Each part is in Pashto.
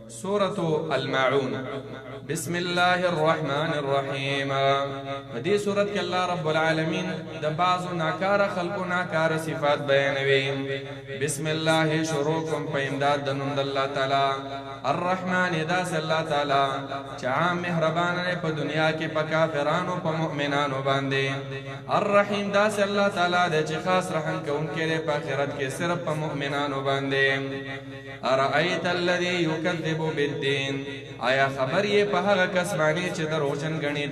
سورة الماعون. بسم الله الرحمن الرحيم. دې سورت کې الله رب العالمین د بعضو ناکاره خلقو ناکاره صفات بیانوي. بسم الله شروع کوم په امداد د نوم د الله تعالی. الرحمن داس الله تعالی چې عام مهربان دی په دنیا کې په کافرانو په مؤمنانو باندې. الرحیم داس الله تعالی دی چې خاص رحم کوونکی دی په آخرت کې صرف په مؤمنانو باندې. ارأیت الذی یکذب بالدین، آیا خبر یې په هغه کس باندې چې دروغجن ګڼي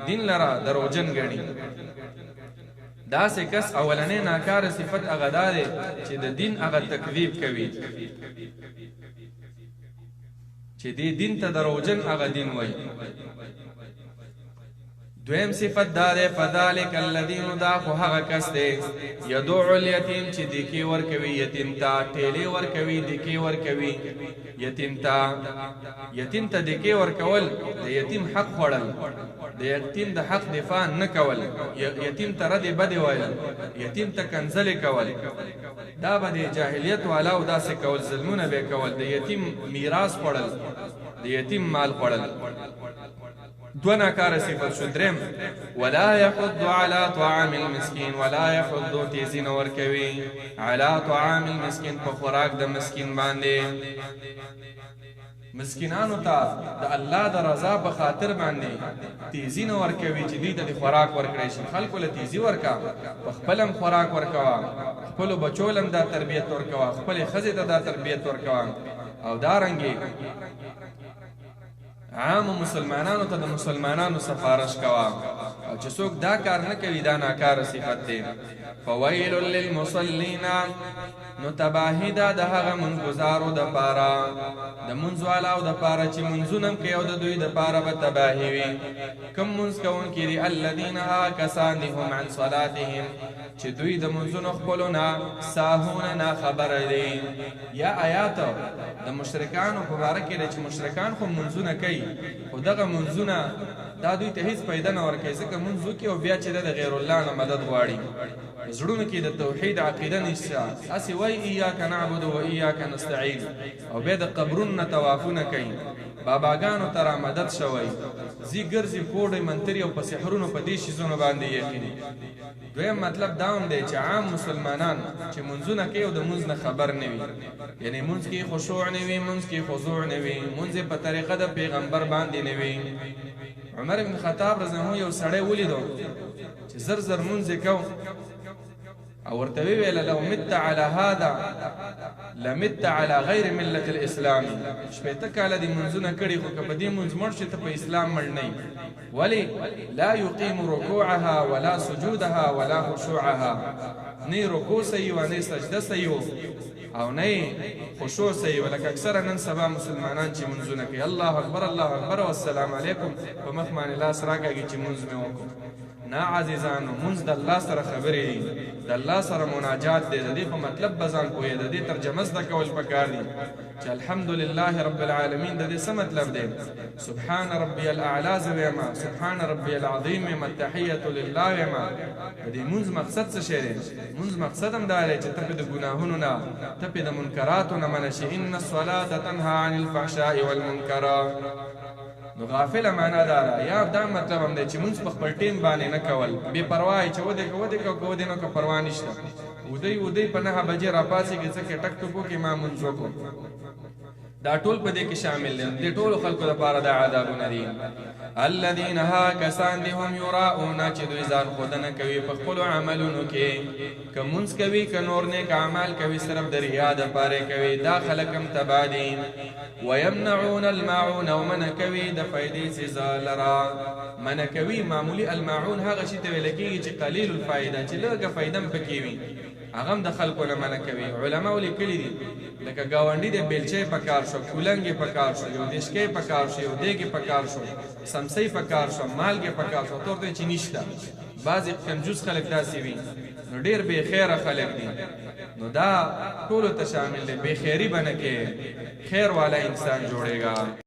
دین لرا دروغجن ګڼي. داسې کس اولنې ناکاره صفت هغه دا دی چې د دین هغه تکذیب کوي، چې دې دین ته دروغجن هغه دین وایي. دویم صفت دا دی فذلک الذین، دا خو هغه کس دی یدعو الیتیم چې دیکې ورکوي یتیم ته، ټیلې ورکوي دیکې ورکوي یتیم ته دیکې ورکول د یتیم حق خوړل، د یتیم د حق دفاع نه کول، یتیم ته ردې بدې ویل، یتیم ته کنځلې کول، دا به د جاهلیت والاو داسې کول، ظلمونه به کول، د یتیم میراث خوړل، د یتیم مال خوړل. دو ناکاره صفت شو. دریم ولا يحض على طعام المسكين، ولا يحض تیزی نور کوي على طعام المسكين په خوراک د مسکین باندې. مسکینانو ته د الله د رضا په خاطر باندې تیزی نور کوي چې دې ته خوراک ورکړي شي. خلکو له تیزی ورکا، په خپلم خوراک ورکوا، خپل بچولم دا تربیت ورکوا، خپل ښځې ته دا تربیت ورکوا، او دارنګي عام مسلمانانو ته د مسلمانانو سفارش کوا. او چې څوک دا کار نه کوي دا ناکاره صفت دی. فویل للمصلین، نو تباهی دا د هغه منځګزارو د پاره، د منځ والاو د پاره چې منځونه کوي او د دوی د پاره به تباهی وي. کوم منځ کوونکي دي؟ الذین، هغه کسان دي هم عن صلاتهم چې دوی د منځونو خپلو نه ساهون نه خبره دي. یا آیات د مشرکانو په باره کې دی چې مشرکان خو منځونه کوي خو دغه منځونه دا دوی ته هیڅ پیدا نه ورکوي، ځکه منځ وکړي او بیا چې د غیر الله نه مدد غواړي، زړونو کې د توحید عقیده نشته، هسې وایي ایاک نعبد و ایاک نستعین، او بیا د قبرونو نه طوافونه کوي، باباګانو ته را مدد شوی، ځي ګرځي کوډې منتري او په سحرونو په دې شیزونو باندې یقیني. دویم مطلب دا هم دی چې عام مسلمانان چې منځونه کوي او د منځ نه خبر نه وي، یعنی منځ کې خشوع نه وي، منځ کې خضوع نه وي، منځ په طریقه د پیغمبر باندې نه وي. عمر بن خطاب رضی الله عنه یو سړی ولیدو چې زر زر منځ کو، او ورته ویل لو مت على هذا لمت على غیر ملت الاسلام، شپېته کاله دې منځونه کړي خو که په دې منځ مړ شي ته په اسلام مړ نه یې. ولې؟ لا یقیم رکوعها ولا سجودها ولا خشوعها، نه رکوع صحیح و نه سجده صحیح او نه خشوع صحیح. ولکه اکثره نن سبا مسلمانان چې منځونه کوي الله اکبر الله اکبر والسلام علیکم په مخ باندې لاس راکاږي چې منځ مې وکړو. نه عزیزانو، منځ د الله سره خبرې دي، د الله سره مناجات دی، د دې په مطلب به ځان پوهې، د دې ترجمه زده کول پکار دي چې الحمدلله رب العالمین د دې څه مطلب دی؟ سبحان ربی الاعلی زه ویما، سبحان ربی العظیم ویما، التحیة لله ویما. د دې منځ مقصد څه شی دی؟ منځ مقصد هم دا دی چې ته پې د ګناهونو نه، ته پې د منکراتو نه منع شي. ان الصلاة تنهى عن الفحشاء والمنکر. نو غافله معنا دا یا دا مطلب هم دی چې مونږ په خپل ټیم باندې نه کول، بې پروا چې ودې که ودې نه که پروا نشته. ودی په 9 بجې راپاڅېږي څه کې ټک ټک وکړي ما مونځ وکړو، دا ټول په دې کې شامل دي. د ټولو خلکو لپاره دا عذابونه دي. الذین، ها کسان دي هم یراؤون چې دوی ځان ښودنه کوي په خپلو عملونو کې، که مونځ کوي که نور نیک اعمال کوي صرف د ریا دپاره کوي، دا خلک هم تباه دي. ویمنعون الماعون، او منع کوي د فایدې څیزه لره، منع کوي معمولي الماعون هغه شي ته ویل کېږي چې قلیل الفایده، چې لږه فایده هم پکې وي، هغه هم د خلکو نه منع کوي. علماو لیکلي دي لکه ګاونډي د بیلچې پکار شو، کولنګ یې پکار شو، یو دشکې پکار شو، یو دیګ یې پکار شو، سمسۍ پکار شو، مالګې پکار شو، ته ورته چې نشته. بعضې کنجوس خلک داسې وي، نو ډېر بې خیره خلک دي، نو دا ټولو ته شامل دی. بې خیري به نه کې، خیر والا انسان جوړېږه.